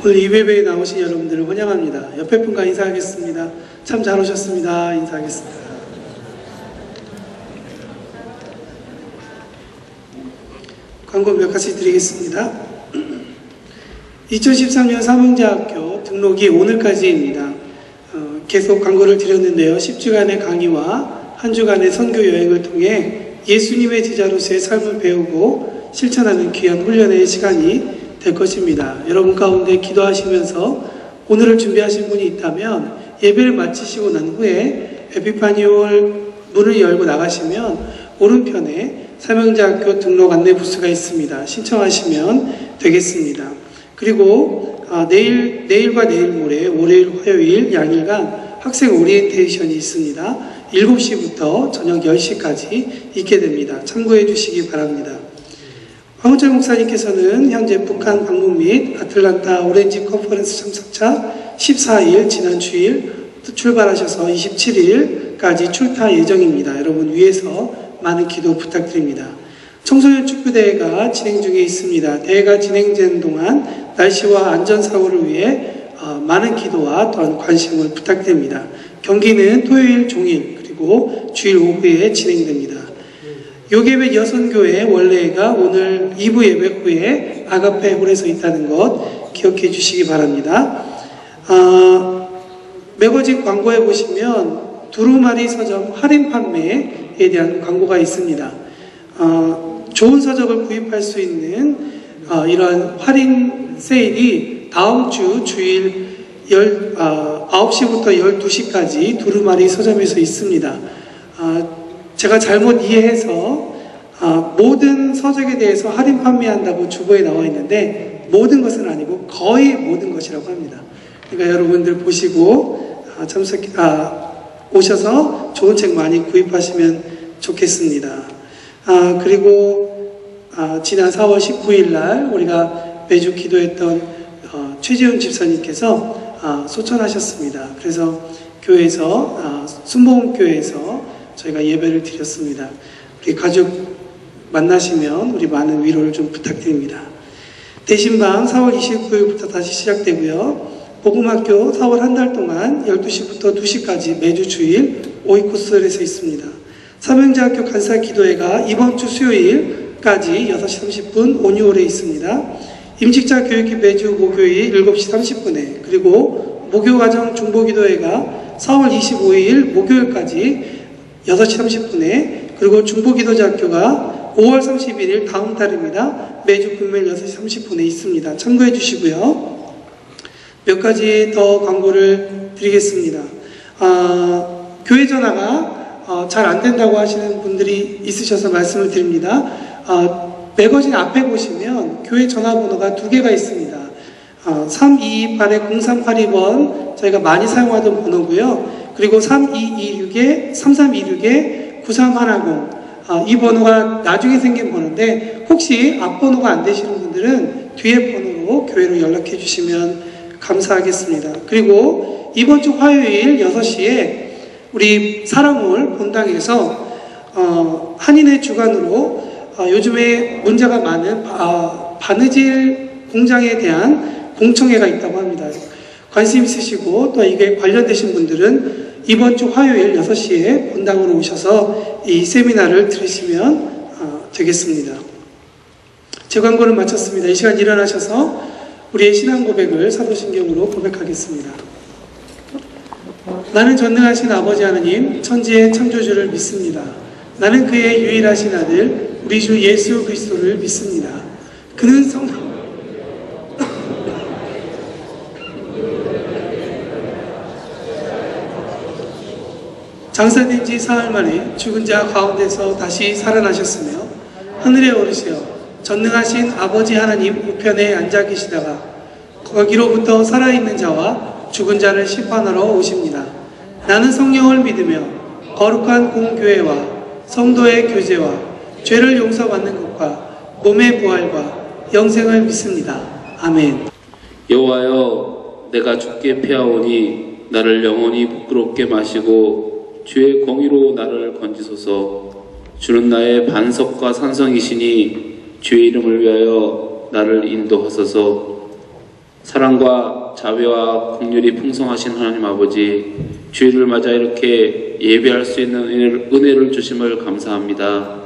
오늘 이 예배에 나오신 여러분들을 환영합니다. 옆에 분과 인사하겠습니다. 참 잘 오셨습니다. 인사하겠습니다. 광고 몇 가지 드리겠습니다. 2013년 삼형제학교 등록이 오늘까지입니다. 계속 광고를 드렸는데요. 10주간의 강의와 한 주간의 선교 여행을 통해 예수님의 제자로서의 삶을 배우고 실천하는 귀한 훈련의 시간이 될 것입니다. 여러분 가운데 기도하시면서 오늘을 준비하신 분이 있다면 예배를 마치시고 난 후에 에피파니홀 문을 열고 나가시면 오른편에 삼형제학교 등록 안내 부스가 있습니다. 신청하시면 되겠습니다. 그리고 내일과 내일 모레 월요일, 화요일 양일간 학생 오리엔테이션이 있습니다. 7시부터 저녁 10시까지 있게 됩니다. 참고해 주시기 바랍니다. 황우철 목사님께서는 현재 북한 방문 및 아틀란타 오렌지 컨퍼런스 참석차 14일 지난 주일 출발하셔서 27일까지 출타 예정입니다. 여러분 위에서 많은 기도 부탁드립니다. 청소년 축구대회가 진행 중에 있습니다. 대회가 진행되는 동안 날씨와 안전사고를 위해 많은 기도와 또한 관심을 부탁드립니다. 경기는 토요일 종일 그리고 주일 오후에 진행됩니다. 요괴벳 여선교회 원래가 오늘 2부 예배 후에 아가페 홀에서 있다는 것 기억해 주시기 바랍니다. 매거진 광고에 보시면 두루마리 서점 할인 판매에 대한 광고가 있습니다. 좋은 서적을 구입할 수 있는 이러한 할인 세일이 다음 주 주일 9시부터 12시까지 두루마리 서점에서 있습니다. 제가 잘못 이해해서 모든 서적에 대해서 할인 판매한다고 주보에 나와 있는데 모든 것은 아니고 거의 모든 것이라고 합니다. 그러니까 여러분들 보시고 오셔서 좋은 책 많이 구입하시면 좋겠습니다. 그리고 지난 4월 19일 날 우리가 매주 기도했던 최지훈 집사님께서 소천하셨습니다. 그래서 교회에서 순복음교회에서 저희가 예배를 드렸습니다. 우리 가족 만나시면 우리 많은 위로를 좀 부탁드립니다. 대신방 4월 29일부터 다시 시작되고요. 복음학교 4월 한 달 동안 12시부터 2시까지 매주 주일 오이 코스에서 있습니다. 삼형제학교 간사 기도회가 이번 주 수요일까지 6시 30분 온유홀에 있습니다. 임직자 교육이 매주 목요일 7시 30분에 그리고 목요가정 중보기도회가 4월 25일 목요일까지 6시 30분에 그리고 중보기도자학교가 5월 31일 다음 달입니다. 매주 금요일 6시 30분에 있습니다. 참고해 주시고요. 몇 가지 더 광고를 드리겠습니다. 교회 전화가 잘 안 된다고 하시는 분들이 있으셔서 말씀을 드립니다. 매거진 앞에 보시면 교회 전화번호가 2개가 있습니다. 3228-0382번 저희가 많이 사용하던 번호고요. 그리고 3326-9310 이 번호가 나중에 생긴 번호인데 혹시 앞번호가 안 되시는 분들은 뒤에 번호로 교회로 연락해 주시면 감사하겠습니다. 그리고 이번 주 화요일 6시에 우리 사랑홀 본당에서 한인의 주관으로 요즘에 문제가 많은 바느질 공장에 대한 공청회가 있다고 합니다. 관심 있으시고 또 이게 관련되신 분들은 이번 주 화요일 6시에 본당으로 오셔서 이 세미나를 들으시면 되겠습니다. 제 광고는 마쳤습니다. 이 시간 일어나셔서 우리의 신앙 고백을 사도신경으로 고백하겠습니다. 나는 전능하신 아버지 하나님 천지의 창조주를 믿습니다. 나는 그의 유일하신 아들 우리 주 예수 그리스도를 믿습니다. 그는 장사된 지 사흘 만에 죽은 자 가운데서 다시 살아나셨으며 하늘에 오르시어 전능하신 아버지 하나님 우편에 앉아 계시다가 거기로부터 살아있는 자와 죽은 자를 심판하러 오십니다. 나는 성령을 믿으며 거룩한 공교회와 성도의 교제와 죄를 용서받는 것과 몸의 부활과 영생을 믿습니다. 아멘. 여호와여 내가 주께 피하오니 나를 영원히 부끄럽게 마시고 주의 공의로 나를 건지소서. 주는 나의 반석과 산성이시니 주의 이름을 위하여 나를 인도하소서. 사랑과 자비와 긍휼이 풍성하신 하나님 아버지, 주일을 맞아 이렇게 예배할 수 있는 은혜를 주심을 감사합니다.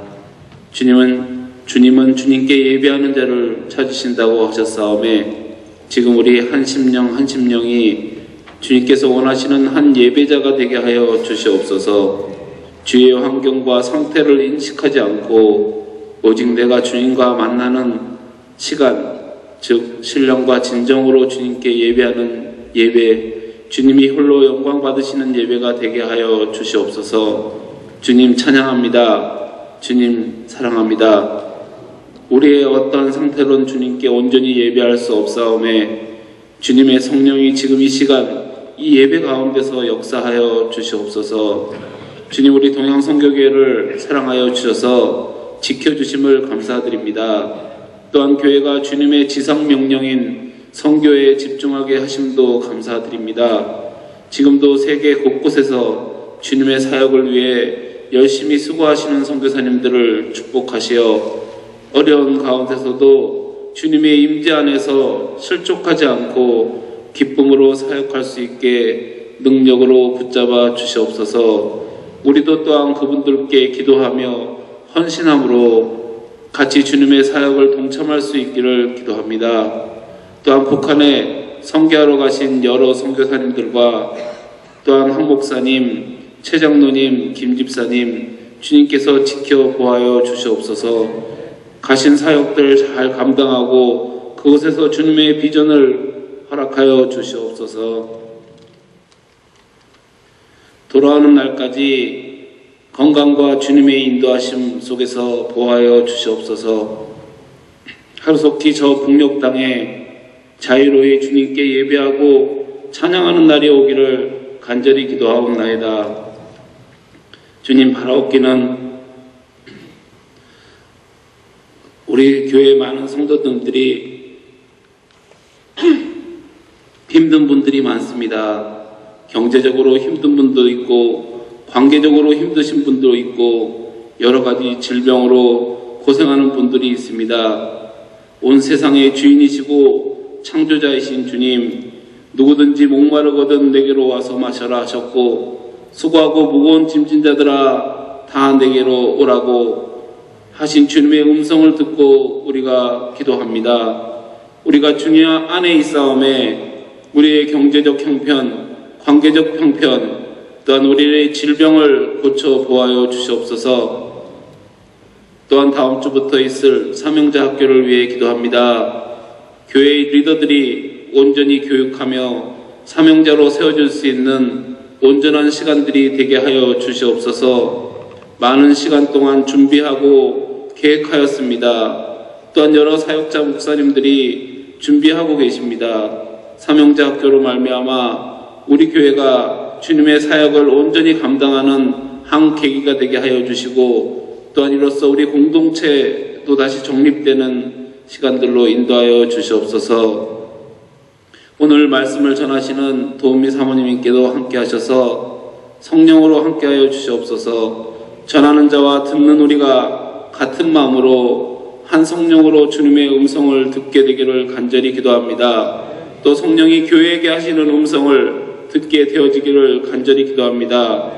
주님은 주님께 예배하는 자를 찾으신다고 하셨사오매 지금 우리 한 심령이 주님께서 원하시는 한 예배자가 되게 하여 주시옵소서. 주의 환경과 상태를 인식하지 않고 오직 내가 주님과 만나는 시간, 즉 신령과 진정으로 주님께 예배하는 예배, 주님이 홀로 영광 받으시는 예배가 되게 하여 주시옵소서. 주님 찬양합니다. 주님 사랑합니다. 우리의 어떤 상태로는 주님께 온전히 예배할 수 없사오매 주님의 성령이 지금 이 시간 이 예배 가운데서 역사하여 주시옵소서. 주님, 우리 동양선교교회를 사랑하여 주셔서 지켜주심을 감사드립니다. 또한 교회가 주님의 지상명령인 선교에 집중하게 하심도 감사드립니다. 지금도 세계 곳곳에서 주님의 사역을 위해 열심히 수고하시는 선교사님들을 축복하시어 어려운 가운데서도 주님의 임재 안에서 실족하지 않고 기쁨으로 사역할 수 있게 능력으로 붙잡아 주시옵소서. 우리도 또한 그분들께 기도하며 헌신함으로 같이 주님의 사역을 동참할 수 있기를 기도합니다. 또한 북한에 선교하러 가신 여러 선교사님들과 또한 황 목사님, 최 장로님, 김 집사님 주님께서 지켜보아여 주시옵소서. 가신 사역들 잘 감당하고 그곳에서 주님의 비전을 허락하여 주시옵소서. 돌아오는 날까지 건강과 주님의 인도하심 속에서 보호하여 주시옵소서. 하루속히 저 북녘 땅에 자유로이 주님께 예배하고 찬양하는 날이 오기를 간절히 기도하옵나이다. 주님, 바라옵기는 우리 교회 많은 성도들이 힘든 분들이 많습니다. 경제적으로 힘든 분도 있고 관계적으로 힘드신 분도 있고 여러 가지 질병으로 고생하는 분들이 있습니다. 온 세상의 주인이시고 창조자이신 주님, 누구든지 목마르거든 내게로 와서 마셔라 하셨고 수고하고 무거운 짐진 자들아 다 내게로 오라고 하신 주님의 음성을 듣고 우리가 기도합니다. 우리가 주님 안에 있사오매 우리의 경제적 형편, 관계적 형편, 또한 우리의 질병을 고쳐 보아여 주시옵소서. 또한 다음 주부터 있을 사명자 학교를 위해 기도합니다. 교회의 리더들이 온전히 교육하며 사명자로 세워줄 수 있는 온전한 시간들이 되게 하여 주시옵소서. 많은 시간 동안 준비하고 계획하였습니다. 또한 여러 사역자 목사님들이 준비하고 계십니다. 사명자 학교로 말미암아 우리 교회가 주님의 사역을 온전히 감당하는 한 계기가 되게 하여 주시고 또한 이로써 우리 공동체도 다시 정립되는 시간들로 인도하여 주시옵소서. 오늘 말씀을 전하시는 도은미 사모님께도 함께 하셔서 성령으로 함께 하여 주시옵소서. 전하는 자와 듣는 우리가 같은 마음으로 한 성령으로 주님의 음성을 듣게 되기를 간절히 기도합니다. 또 성령이 교회에게 하시는 음성을 듣게 되어지기를 간절히 기도합니다.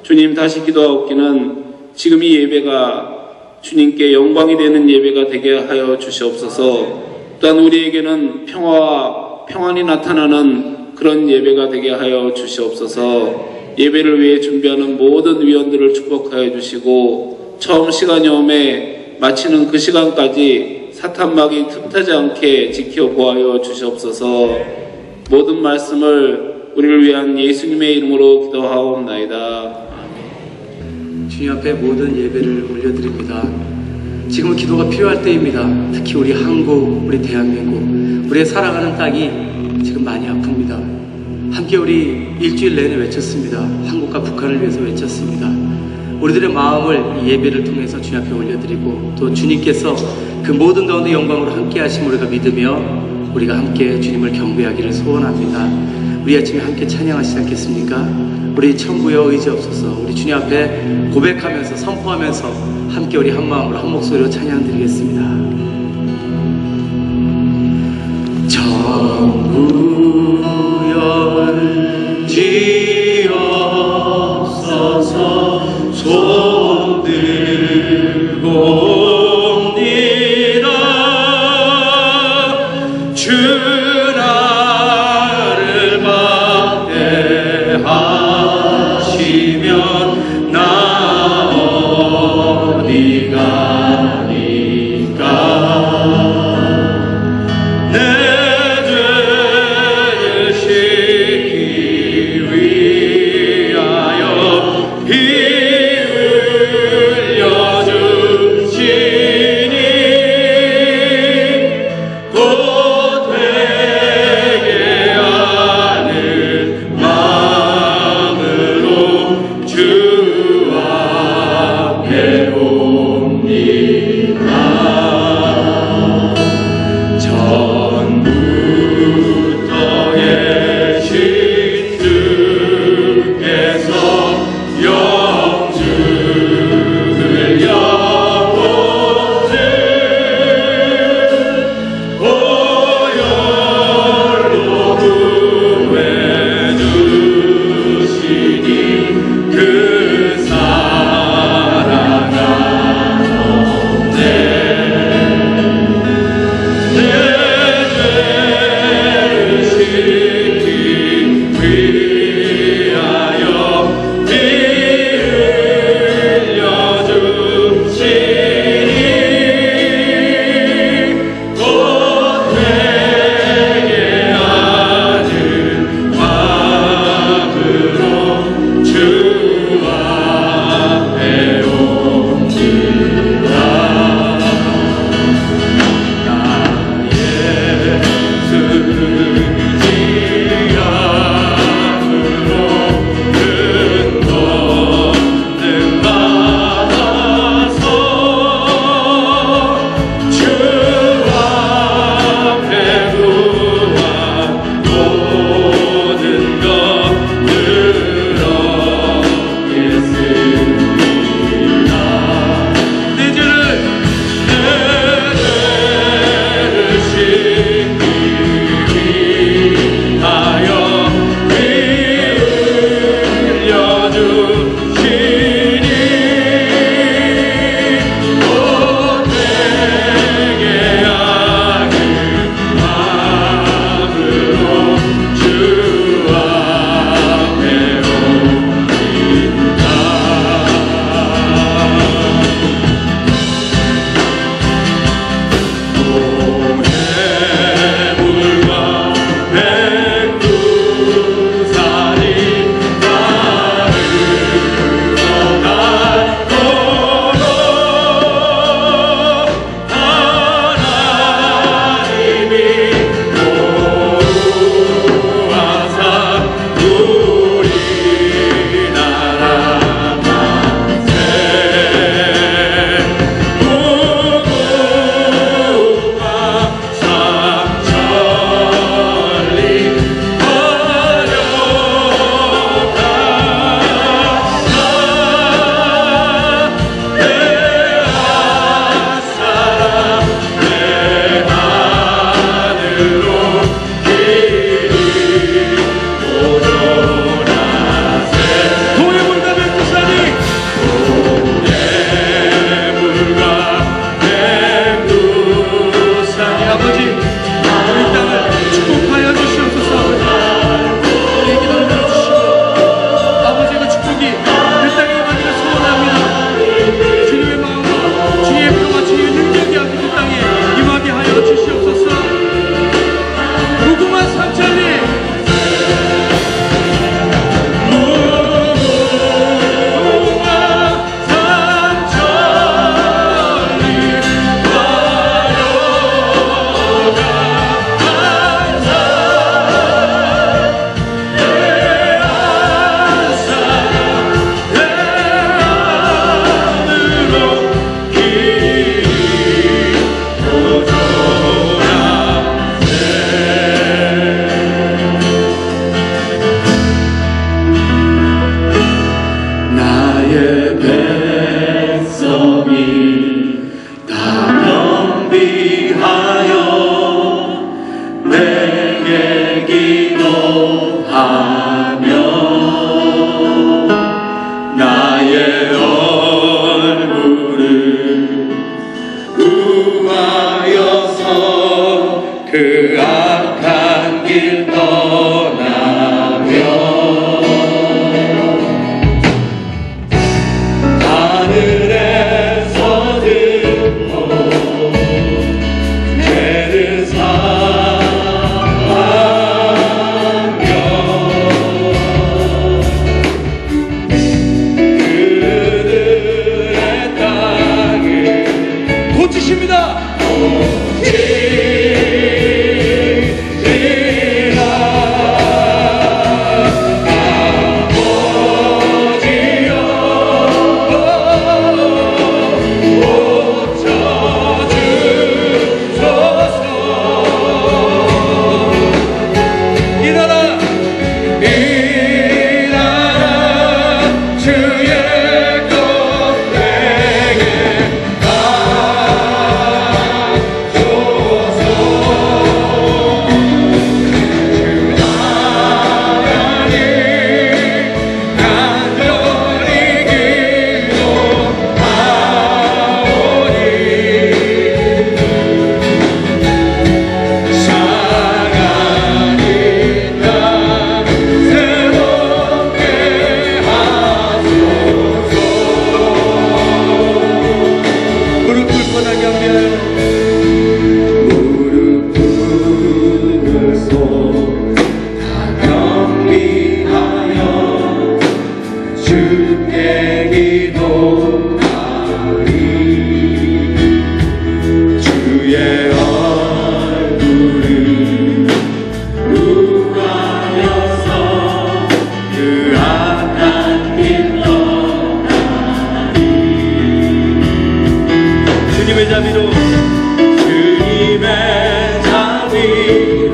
주님, 다시 기도하옵기는 지금 이 예배가 주님께 영광이 되는 예배가 되게 하여 주시옵소서. 또한 우리에게는 평화와 평안이 나타나는 그런 예배가 되게 하여 주시옵소서. 예배를 위해 준비하는 모든 위원들을 축복하여 주시고 처음 시간이 오매 마치는 그 시간까지 사탄막이 틈타지 않게 지켜보아여 주시옵소서. 모든 말씀을 우리를 위한 예수님의 이름으로 기도하옵나이다. 주님 앞에 모든 예배를 올려드립니다. 지금은 기도가 필요할 때입니다. 특히 우리 한국, 우리 대한민국, 우리의 살아가는 땅이 지금 많이 아픕니다. 함께 우리 일주일 내내 외쳤습니다. 한국과 북한을 위해서 외쳤습니다. 우리들의 마음을 이 예배를 통해서 주님 앞에 올려드리고 또 주님께서 그 모든 가운데 영광으로 함께 하심 우리가 믿으며 우리가 함께 주님을 경배하기를 소원합니다. 우리 아침에 함께 찬양하시지 않겠습니까? 우리 천부여 의지없소서. 우리 주님 앞에 고백하면서 선포하면서 함께 우리 한 마음으로 한 목소리로 찬양 드리겠습니다. 천부 나를 막대하시면 나 어디 가니까. 내 죄를 씻기 위하여 피 흘려 주시니 곧 다 경비하여 주께 기도하리. 주의 얼굴을 구하여서 그 악한 길 떠나리. 주님의 자비로 주님의 자비로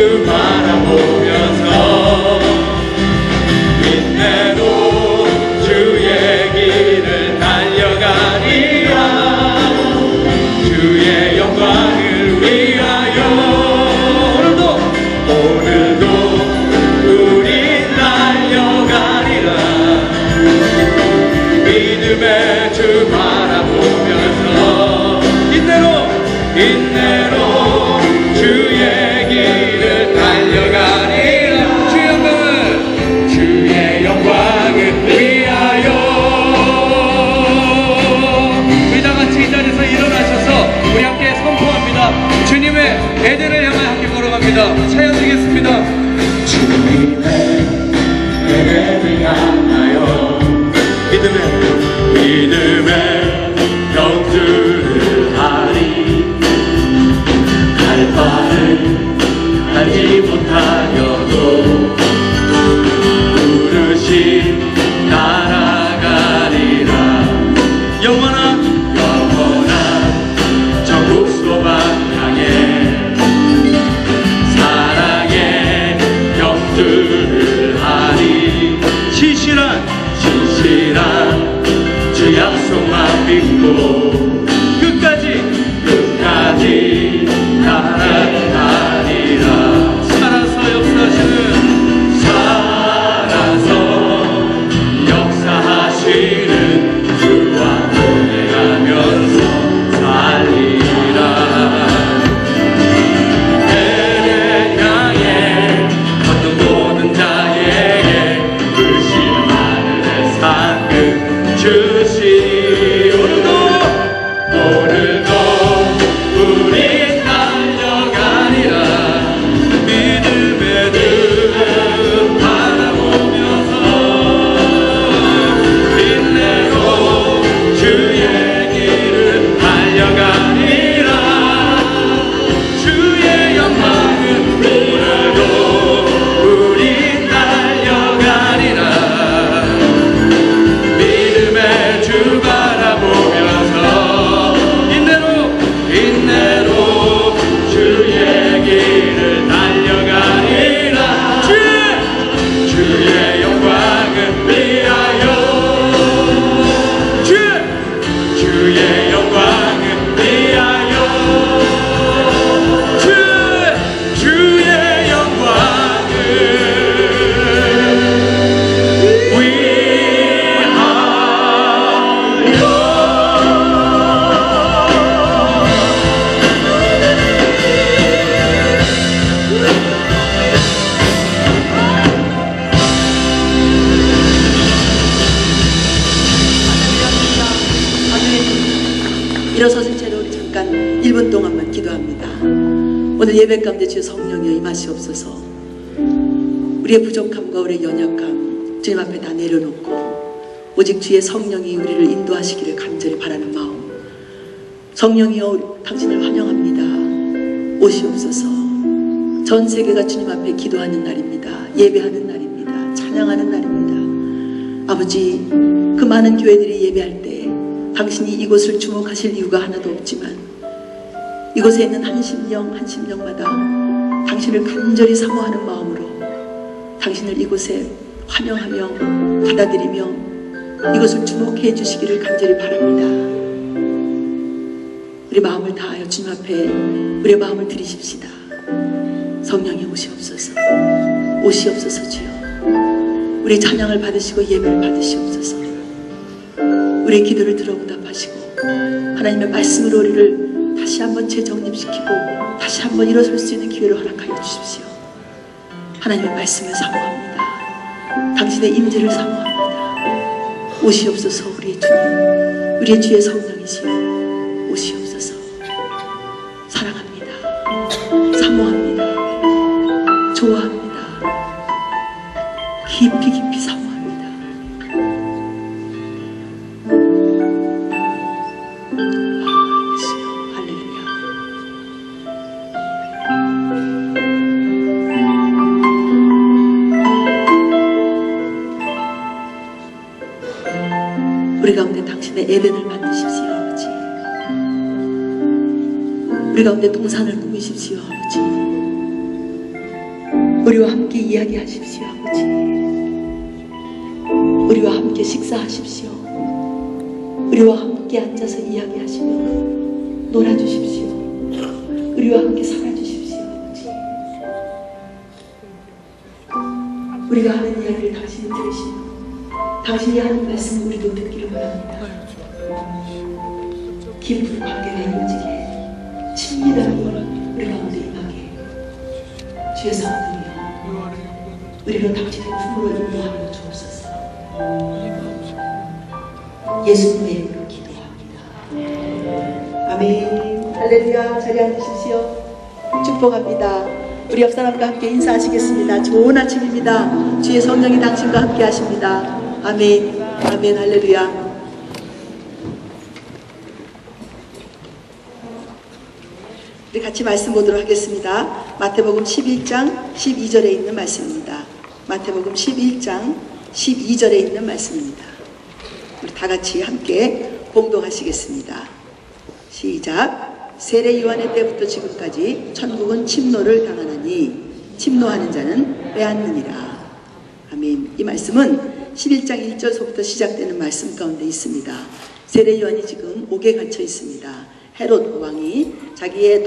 주 바라보면서 인내로 주의 길을 달려가리라. 주의 영광을 위하여 오늘도 우리 달려가리라. 믿음의 주 바라보면서 인내로 주의 길을 달려가리라. 주의 영광을 위하여. 우리 다 같이 이 자리에서 일어나셔서 우리 함께 선포합니다. 주님의 에덴을 향해 함께 걸어갑니다. 찬양 드리겠습니다. 주님의 에덴을 향하여 믿음의 경주를 하리. 갈 바를 알지 못하여도 부르시 날아가리라. 영원한 천국 소망 향해 사랑의 경주를 하리. 신실한 주 약속만 믿고 끝까지 나아가리라. 살아서 역사하시는 주와 동행하면서 살리라. 에덴 향해 걷는 모든 자에게 불신 하늘의 상급 주시니 오늘도 우리 달려가리라. 믿음의 주 바라보면서 인내로 주의 길을 달려가리라. 주의 영광을 위하여 우리 달려가리라. 믿음의 주 바라보면서 인내로 주의 길을 달려가리라. 주의 영광을 위하여 주의 영광을 위하여 주의 영광을 일어서신 채로 우리 잠깐 1분 동안만 기도합니다. 오늘 예배 가운데 주의 성령이 임하시옵소서. 우리의 부족함과 우리의 연약함 주님 앞에 다 내려놓고 오직 주의 성령이 우리를 인도하시기를 간절히 바라는 마음. 성령이여 당신을 환영합니다. 오시옵소서. 전 세계가 주님 앞에 기도하는 날입니다. 예배하는 날입니다. 찬양하는 날입니다. 아버지, 그 많은 교회들이 예배할 때 당신이 이곳을 주목하실 이유가 하나도 없지만 이곳에 있는 한 심령마다 당신을 간절히 사모하는 마음으로 당신을 이곳에 환영하며 받아들이며 이것을 주목해 주시기를 간절히 바랍니다. 우리 마음을 다하여 주님 앞에 우리의 마음을 드리십시다. 성령이 오시옵소서. 오시옵소서. 주여, 우리 찬양을 받으시고 예배를 받으시옵소서. 우리의 기도를 들어 응답하시고 하나님의 말씀으로 우리를 다시 한번 재정립시키고 다시 한번 일어설 수 있는 기회를 허락하여 주십시오. 하나님의 말씀을 사모합니다. 당신의 임재를 사모합니다. 오시옵소서. 우리의 주님, 우리의 주의 성령이시여 오시옵소서. 사랑합니다. 사모합니다. 좋아합니다. 깊이 사모합니다. 우리 가운데 당신의 에덴을 만드십시오, 아버지. 우리 가운데 동산을 꾸미십시오, 아버지. 우리와 함께 이야기하십시오, 아버지. 우리와 함께 식사하십시오. 우리와 함께 앉아서 이야기하시며 놀아주십시오. 우리와 함께 살아주십시오, 아버지. 우리가 하는 이야기를 당신이 들으시며 당신이 하는 말씀을 우리도 듣기를 바랍니다. 깊은 관계가 이루어지게 친밀함이 우리 가운데 임하게 주의 성령이여 우리로 당신의 품으로 인도하여 주옵소서. 예수님의 이름으로 기도합니다. 아멘. 할렐루야. 자리에 앉으십시오. 축복합니다. 우리 옆 사람과 함께 인사하시겠습니다. 좋은 아침입니다. 주의 성령이 당신과 함께 하십니다. 아멘. 아멘. 할렐루야. 우리 같이 말씀 보도록 하겠습니다. 마태복음 11장 12절에 있는 말씀입니다. 마태복음 11장 12절에 있는 말씀입니다. 우리 다 같이 함께 공동하시겠습니다. 시작. 세례 요한의 때부터 지금까지 천국은 침노를 당하나니 침노하는 자는 빼앗느니라. 아멘. 이 말씀은 11장 1절서부터 시작되는 말씀 가운데 있습니다. 세례 요한이 지금 옥에 갇혀 있습니다. 헤롯 왕이 자기의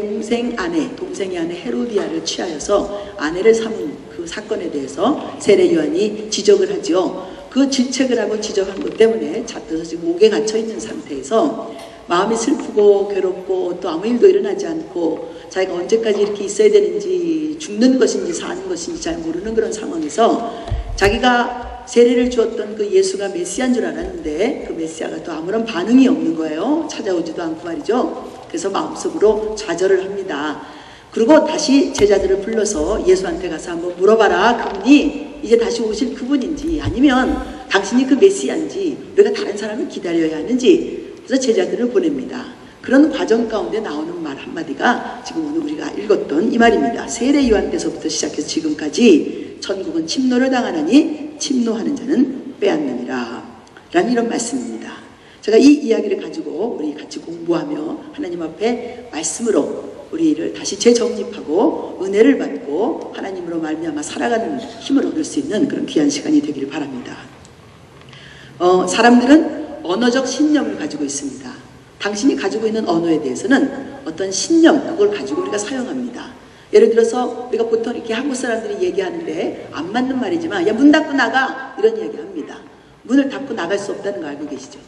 동생의 아내 헤로디아를 취하여서 아내를 삼은 그 사건에 대해서 세례 요한이 지적을 하죠. 그 질책을 하고 지적한 것 때문에 잡혀서 지금 옥에 갇혀 있는 상태에서 마음이 슬프고 괴롭고 또 아무 일도 일어나지 않고 자기가 언제까지 이렇게 있어야 되는지 죽는 것인지 사는 것인지 잘 모르는 그런 상황에서 자기가 세례를 주었던 그 예수가 메시아인 줄 알았는데 그 메시아가 또 아무런 반응이 없는 거예요. 찾아오지도 않고 말이죠. 그래서 마음속으로 좌절을 합니다. 그리고 다시 제자들을 불러서 예수한테 가서 한번 물어봐라. 그분이 이제 다시 오실 그분인지 아니면 당신이 그 메시아인지 우리가 다른 사람을 기다려야 하는지 그래서 제자들을 보냅니다. 그런 과정 가운데 나오는 말 한마디가 지금 오늘 우리가 읽었던 이 말입니다. 세례 요한 때서부터 시작해서 지금까지 천국은 침노를 당하나니 침노하는 자는 빼앗느니라 라는 이런 말씀입니다. 제가 이 이야기를 가지고 우리 같이 공부하며 하나님 앞에 말씀으로 우리를 다시 재정립하고 은혜를 받고 하나님으로 말미암아 살아가는 힘을 얻을 수 있는 그런 귀한 시간이 되기를 바랍니다. 사람들은 언어적 신념을 가지고 있습니다. 당신이 가지고 있는 언어에 대해서는 어떤 신념, 그걸 가지고 우리가 사용합니다. 예를 들어서 우리가 보통 이렇게 한국 사람들이 얘기하는데 안 맞는 말이지만 야, 문 닫고 나가 이런 얘기 합니다. 문을 닫고 나갈 수 없다는 거 알고 계시죠?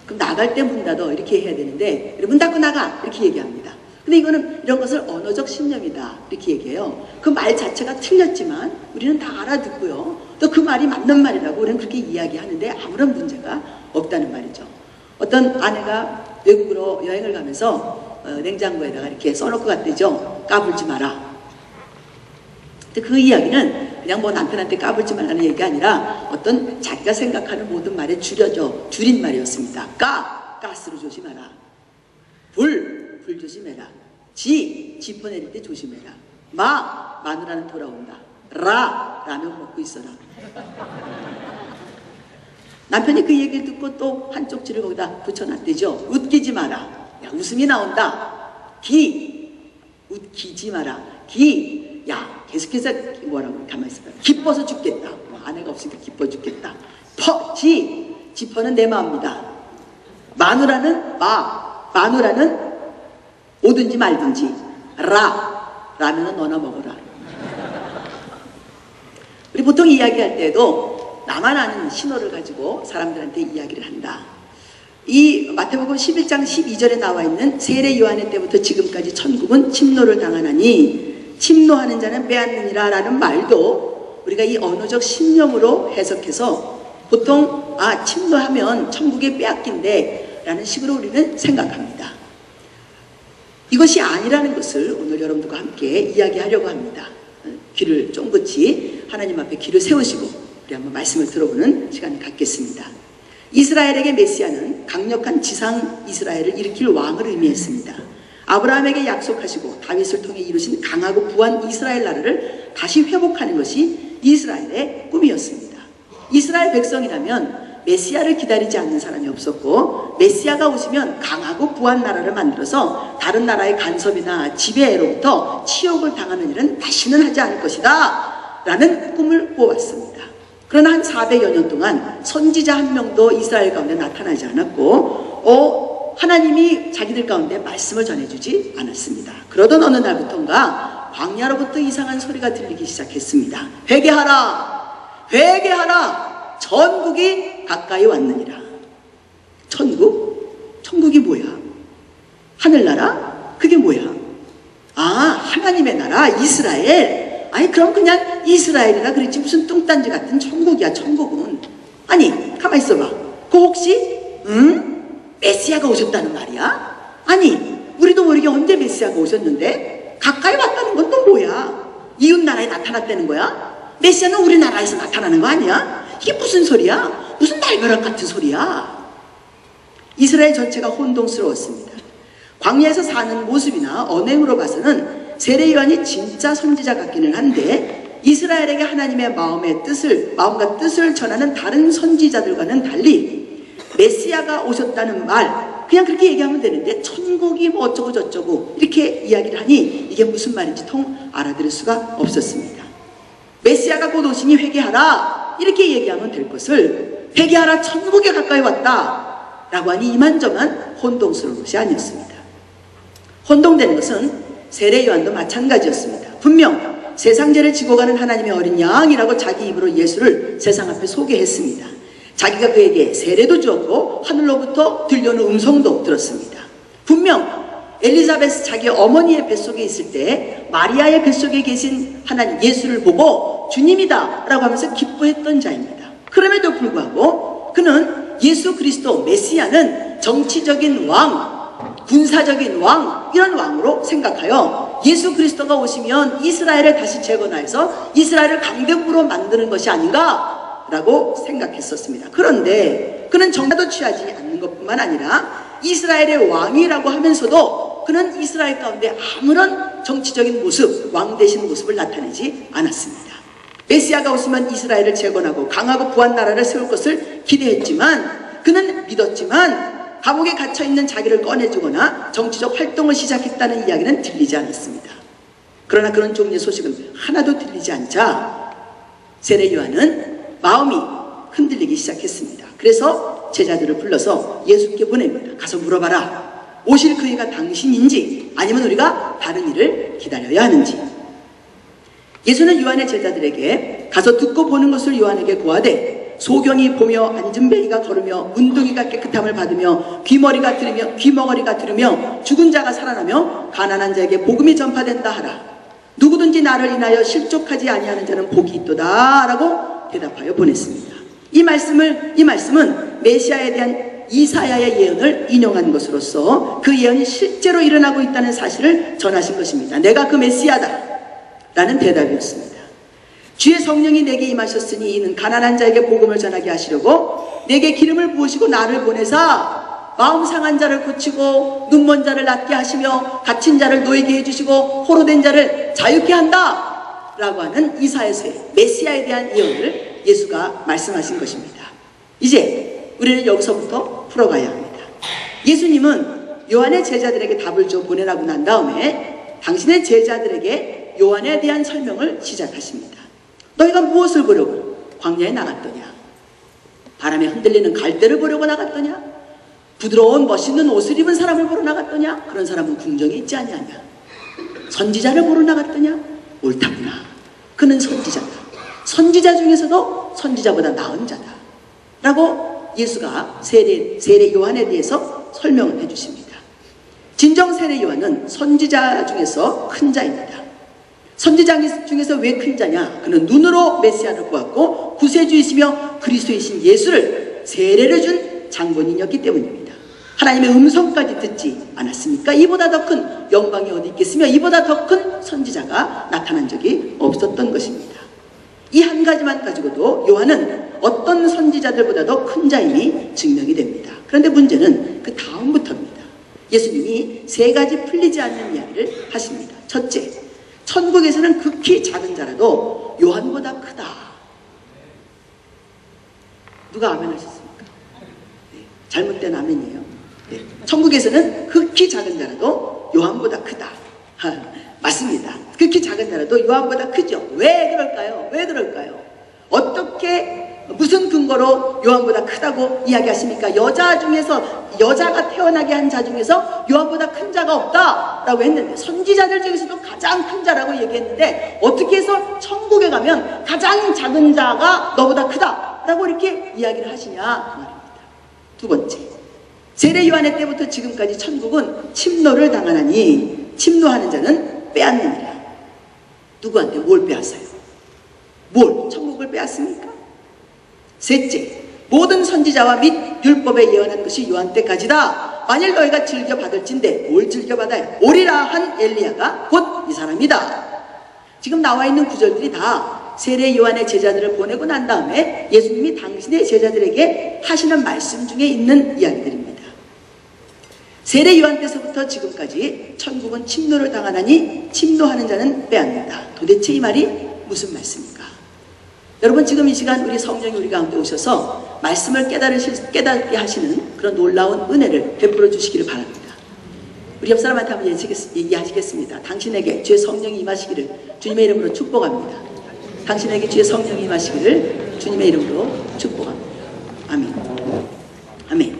그럼 나갈 때 문 닫아 이렇게 해야 되는데 문 닫고 나가 이렇게 얘기합니다. 근데 이거는 이런 것을 언어적 신념이다 이렇게 얘기해요. 그 말 자체가 틀렸지만 우리는 다 알아듣고요. 또 그 말이 맞는 말이라고 우리는 그렇게 이야기하는데 아무런 문제가 없다는 말이죠. 어떤 아내가 외국으로 여행을 가면서 냉장고에다가 이렇게 써놓고 갔대죠. 까불지 마라. 근데 그 이야기는 그냥 뭐 남편한테 까불지 말라는 얘기가 아니라 어떤 자기가 생각하는 모든 말에 줄인 말이었습니다. 가스로 조심하라. 불 조심해라. 지퍼 내릴 때 조심해라. 마누라는 돌아온다. 라면 먹고 있어라. 남편이 그 얘기를 듣고 또 한쪽 줄을 거기다 붙여놨대죠. 웃기지 마라. 야, 웃음이 나온다. 웃기지 마라. 야, 계속해서 뭐라고 가만히 있어봐. 기뻐서 죽겠다. 아내가 없으니까 기뻐 죽겠다. 지퍼는 내 마음입니다. 마누라는 오든지 말든지. 라면은 너나 먹어라. 우리 보통 이야기할 때도 나만 아는 신호를 가지고 사람들한테 이야기를 한다. 이 마태복음 11장 12절에 나와 있는 세례 요한의 때부터 지금까지 천국은 침노를 당하나니 침노하는 자는 빼앗느니라 라는 말도 우리가 이 언어적 신념으로 해석해서 보통 침노하면 천국에 빼앗긴대 라는 식으로 우리는 생각합니다. 이것이 아니라는 것을 오늘 여러분들과 함께 이야기하려고 합니다. 귀를 쫑긋이 하나님 앞에 귀를 세우시고 우리 한번 말씀을 들어보는 시간을 갖겠습니다. 이스라엘에게 메시아는 강력한 지상 이스라엘을 일으킬 왕을 의미했습니다. 아브라함에게 약속하시고 다윗을 통해 이루신 강하고 부한 이스라엘 나라를 다시 회복하는 것이 이스라엘의 꿈이었습니다. 이스라엘 백성이라면 메시아를 기다리지 않는 사람이 없었고, 메시아가 오시면 강하고 부한 나라를 만들어서 다른 나라의 간섭이나 지배로부터 치욕을 당하는 일은 다시는 하지 않을 것이다 라는 꿈을 꾸어왔습니다. 그러나 한 400여 년 동안 선지자 한 명도 이스라엘 가운데 나타나지 않았고 하나님이 자기들 가운데 말씀을 전해주지 않았습니다. 그러던 어느 날부터인가 광야로부터 이상한 소리가 들리기 시작했습니다. 회개하라! 회개하라! 천국이 가까이 왔느니라. 천국? 천국이 뭐야? 하늘나라? 그게 뭐야? 아, 하나님의 나라, 이스라엘. 아니 그럼 그냥 이스라엘이라 그랬지 무슨 뚱딴지 같은 천국이야. 천국은. 아니 가만히 있어봐. 그 혹시 메시아가 오셨다는 말이야? 아니 우리도 모르게 언제 메시아가 오셨는데 가까이 왔다는 건 또 뭐야? 이웃나라에 나타났다는 거야? 메시아는 우리나라에서 나타나는 거 아니야? 이게 무슨 소리야? 무슨 날벼락 같은 소리야? 이스라엘 전체가 혼동스러웠습니다. 광야에서 사는 모습이나 언행으로 봐서는 세례 요한이 진짜 선지자 같기는 한데 이스라엘에게 하나님의 마음과 뜻을 전하는 다른 선지자들과는 달리 메시아가 오셨다는 말 그냥 그렇게 얘기하면 되는데 천국이 뭐 어쩌고 저쩌고 이렇게 이야기를 하니 이게 무슨 말인지 통 알아들을 수가 없었습니다. 메시아가 곧 오시니 회개하라 이렇게 얘기하면 될 것을 회개하라 천국에 가까이 왔다 라고 하니 이만저만 혼동스러운 것이 아니었습니다. 혼동되는 것은 세례 요한도 마찬가지였습니다. 분명 세상죄를 지고 가는 하나님의 어린 양이라고 자기 입으로 예수를 세상 앞에 소개했습니다. 자기가 그에게 세례도 주었고 하늘로부터 들려오는 음성도 들었습니다. 분명 엘리자베스 자기 어머니의 뱃속에 있을 때 마리아의 뱃속에 계신 하나님 예수를 보고 주님이다 라고 하면서 기뻐했던 자입니다. 그럼에도 불구하고 그는 예수 그리스도 메시아는 정치적인 왕, 군사적인 왕 이런 왕으로 생각하여 예수 그리스도가 오시면 이스라엘을 다시 재건하여서 이스라엘을 강대국으로 만드는 것이 아닌가 라고 생각했었습니다. 그런데 그는 정답도 취하지 않는 것뿐만 아니라 이스라엘의 왕이라고 하면서도 그는 이스라엘 가운데 아무런 정치적인 모습, 왕 되신 모습을 나타내지 않았습니다. 메시아가 오시면 이스라엘을 재건하고 강하고 부한 나라를 세울 것을 기대했지만 그는 믿었지만 감옥에 갇혀있는 자기를 꺼내주거나 정치적 활동을 시작했다는 이야기는 들리지 않았습니다. 그러나 그런 종류의 소식은 하나도 들리지 않자 세례 요한은 마음이 흔들리기 시작했습니다. 그래서 제자들을 불러서 예수께 보냅니다. 가서 물어봐라. 오실 그이가 당신인지 아니면 우리가 다른 일을 기다려야 하는지. 예수는 요한의 제자들에게 가서 듣고 보는 것을 요한에게 고하되 소경이 보며 앉은 뱅이가 걸으며 문둥이가 깨끗함을 받으며 귀머거리가 들으며 죽은 자가 살아나며 가난한 자에게 복음이 전파된다 하라. 누구든지 나를 인하여 실족하지 아니하는 자는 복이 있도다 라고 대답하여 보냈습니다. 이 말씀은 메시아에 대한 이사야의 예언을 인용한 것으로서 그 예언이 실제로 일어나고 있다는 사실을 전하신 것입니다. 내가 그 메시아다 라는 대답이었습니다. 주의 성령이 내게 임하셨으니 이는 가난한 자에게 복음을 전하게 하시려고 내게 기름을 부으시고 나를 보내사 마음 상한 자를 고치고 눈먼 자를 낫게 하시며 갇힌 자를 놓이게 해주시고 포로된 자를 자유케 한다 라고 하는 이사야서의 메시아에 대한 예언을 예수가 말씀하신 것입니다. 이제 우리는 여기서부터 풀어가야 합니다. 예수님은 요한의 제자들에게 답을 줘 보내라고 난 다음에 당신의 제자들에게 요한에 대한 설명을 시작하십니다. 너희가 무엇을 보려고 광야에 나갔더냐? 바람에 흔들리는 갈대를 보려고 나갔더냐? 부드러운 멋있는 옷을 입은 사람을 보러 나갔더냐? 그런 사람은 궁정에 있지 아니하냐? 선지자를 보러 나갔더냐? 옳다구나. 그는 선지자다. 선지자 중에서도 선지자보다 나은 자다. 라고 예수가 세례 요한에 대해서 설명을 해주십니다. 진정 세례 요한은 선지자 중에서 큰 자입니다. 선지자 중에서 왜 큰 자냐? 그는 눈으로 메시아를 보았고 구세주이시며 그리스도이신 예수를 세례를 준 장본인이었기 때문입니다. 하나님의 음성까지 듣지 않았습니까? 이보다 더 큰 영광이 어디 있겠으며 이보다 더 큰 선지자가 나타난 적이 없었던 것입니다. 이 한 가지만 가지고도 요한은 어떤 선지자들보다도 큰 자임이 증명이 됩니다. 그런데 문제는 그 다음부터입니다. 예수님이 세 가지 풀리지 않는 이야기를 하십니다. 첫째, 천국에서는 극히 작은 자라도 요한보다 크다. 누가 아멘 하셨습니까? 잘못된 아멘이에요. 네. 천국에서는 극히 작은 자라도 요한보다 크다. 맞습니다. 극히 작은 자라도 요한보다 크죠. 왜 그럴까요? 왜 그럴까요? 어떻게 무슨 근거로 요한보다 크다고 이야기하십니까? 여자가 태어나게 한 자 중에서 요한보다 큰 자가 없다라고 했는데, 선지자들 중에서도 가장 큰 자라고 얘기했는데, 어떻게 해서 천국에 가면 가장 작은 자가 너보다 크다라고 이렇게 이야기를 하시냐 그 말입니다. 두 번째, 세례 요한의 때부터 지금까지 천국은 침노를 당하나니 침노하는 자는 빼앗느니라. 누구한테 뭘 빼앗아요? 뭘? 천국을 빼앗습니까? 셋째, 모든 선지자와 및 율법에 예언한 것이 요한 때까지다. 만일 너희가 즐겨받을진대 뭘 즐겨받아요? 오리라 한 엘리야가 곧 이 사람이다. 지금 나와 있는 구절들이 다 세례 요한의 제자들을 보내고 난 다음에 예수님이 당신의 제자들에게 하시는 말씀 중에 있는 이야기들입니다. 세례 요한 때서부터 지금까지 천국은 침노를 당하나니 침노하는 자는 빼앗는다. 도대체 이 말이 무슨 말씀입니까? 여러분, 지금 이 시간 우리 성령이 우리 가운데 오셔서 말씀을 깨닫게 하시는 그런 놀라운 은혜를 베풀어 주시기를 바랍니다. 우리 옆 사람한테 한번 얘기하시겠습니다. 당신에게 주의 성령이 임하시기를 주님의 이름으로 축복합니다. 당신에게 주의 성령이 임하시기를 주님의 이름으로 축복합니다. 아멘. 아멘.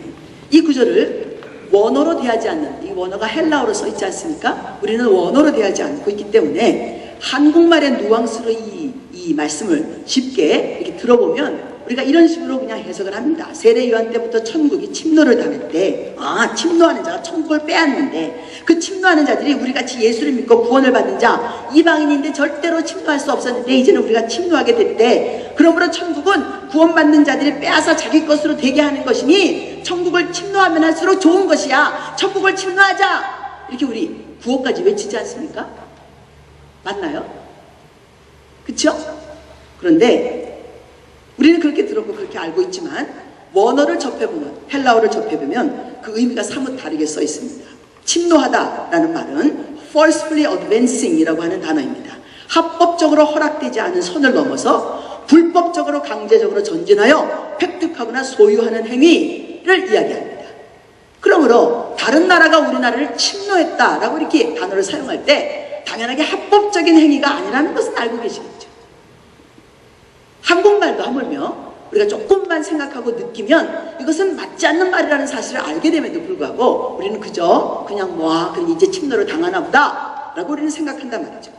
이 구절을 원어로 대하지 않는, 이 원어가 헬라어로 써 있지 않습니까? 우리는 원어로 대하지 않고 있기 때문에 한국말의 누앙스로 이 말씀을 쉽게 이렇게 들어보면 우리가 이런 식으로 그냥 해석을 합니다. 세례 요한 때부터 천국이 침노를 당했대. 침노하는 자가 천국을 빼앗는데, 그 침노하는 자들이 우리같이 예수를 믿고 구원을 받는 자, 이방인인데 절대로 침노할 수 없었는데 이제는 우리가 침노하게 됐대. 그러므로 천국은 구원받는 자들이 빼앗아 자기 것으로 되게 하는 것이니 천국을 침노하면 할수록 좋은 것이야. 천국을 침노하자. 이렇게 우리 구호까지 외치지 않습니까? 맞나요? 그쵸? 그런데 우리는 그렇게 들었고 그렇게 알고 있지만 원어를 접해보면, 헬라어를 접해보면 그 의미가 사뭇 다르게 써 있습니다. 침노하다라는 말은 forcefully advancing 이라고 하는 단어입니다. 합법적으로 허락되지 않은 선을 넘어서 불법적으로 강제적으로 전진하여 획득하거나 소유하는 행위를 이야기합니다. 그러므로 다른 나라가 우리나라를 침노했다라고 이렇게 단어를 사용할 때 당연하게 합법적인 행위가 아니라는 것은 알고 계시겠죠. 한국말도 하물며 우리가 조금만 생각하고 느끼면 이것은 맞지 않는 말이라는 사실을 알게 됨에도 불구하고 우리는 그저 그냥 그럼 이제 침노를 당하나 보다 라고 우리는 생각한단 말이죠.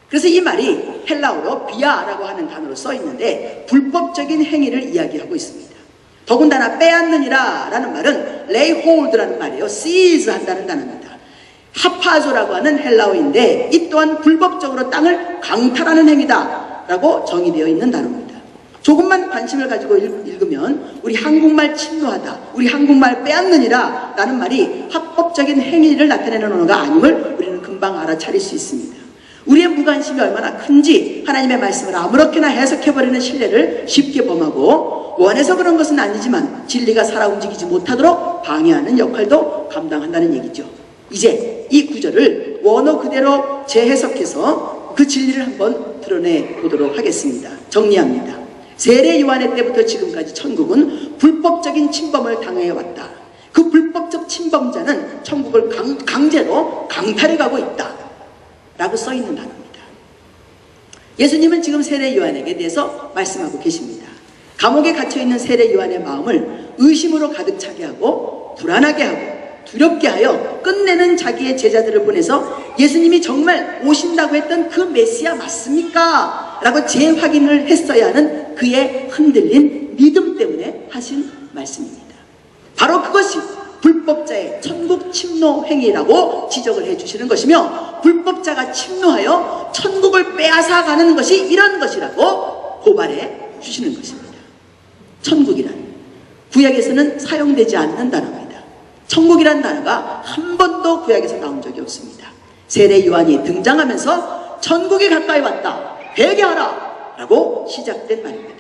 그래서 이 말이 헬라어로 비아라고 하는 단어로 써 있는데 불법적인 행위를 이야기하고 있습니다. 더군다나 빼앗느니라 라는 말은 lay hold라는 말이에요. seize 한다는 단어입니다. 하파조라고 하는 헬라어인데 이 또한 불법적으로 땅을 강탈하는 행위다 라고 정의되어 있는 단어입니다. 조금만 관심을 가지고 읽으면 우리 한국말 침노하다, 우리 한국말 빼앗느니라 라는 말이 합법적인 행위를 나타내는 언어가 아님을 우리는 금방 알아차릴 수 있습니다. 우리의 무관심이 얼마나 큰지 하나님의 말씀을 아무렇게나 해석해버리는 신뢰를 쉽게 범하고 원해서 그런 것은 아니지만 진리가 살아 움직이지 못하도록 방해하는 역할도 감당한다는 얘기죠. 이제 이 구절을 원어 그대로 재해석해서 그 진리를 한번 드러내 보도록 하겠습니다. 정리합니다. 세례 요한의 때부터 지금까지 천국은 불법적인 침범을 당해왔다. 그 불법적 침범자는 천국을 강제로 강탈해 가고 있다 라고 써있는 단어입니다. 예수님은 지금 세례 요한에게 대해서 말씀하고 계십니다. 감옥에 갇혀있는 세례 요한의 마음을 의심으로 가득 차게 하고 불안하게 하고 두렵게 하여 끝내는 자기의 제자들을 보내서 예수님이 정말 오신다고 했던 그 메시아 맞습니까? 라고 재확인을 했어야 하는 그의 흔들린 믿음 때문에 하신 말씀입니다. 바로 그것이 불법자의 천국 침노 행위라고 지적을 해주시는 것이며 불법자가 침노하여 천국을 빼앗아가는 것이 이런 것이라고 고발해 주시는 것입니다. 천국이란 구약에서는 사용되지 않는 단어입니다. 천국이란 단어가 한 번도 구약에서 나온 적이 없습니다. 세례 요한이 등장하면서 천국이 가까이 왔다, 회개하라 라고 시작된 말입니다.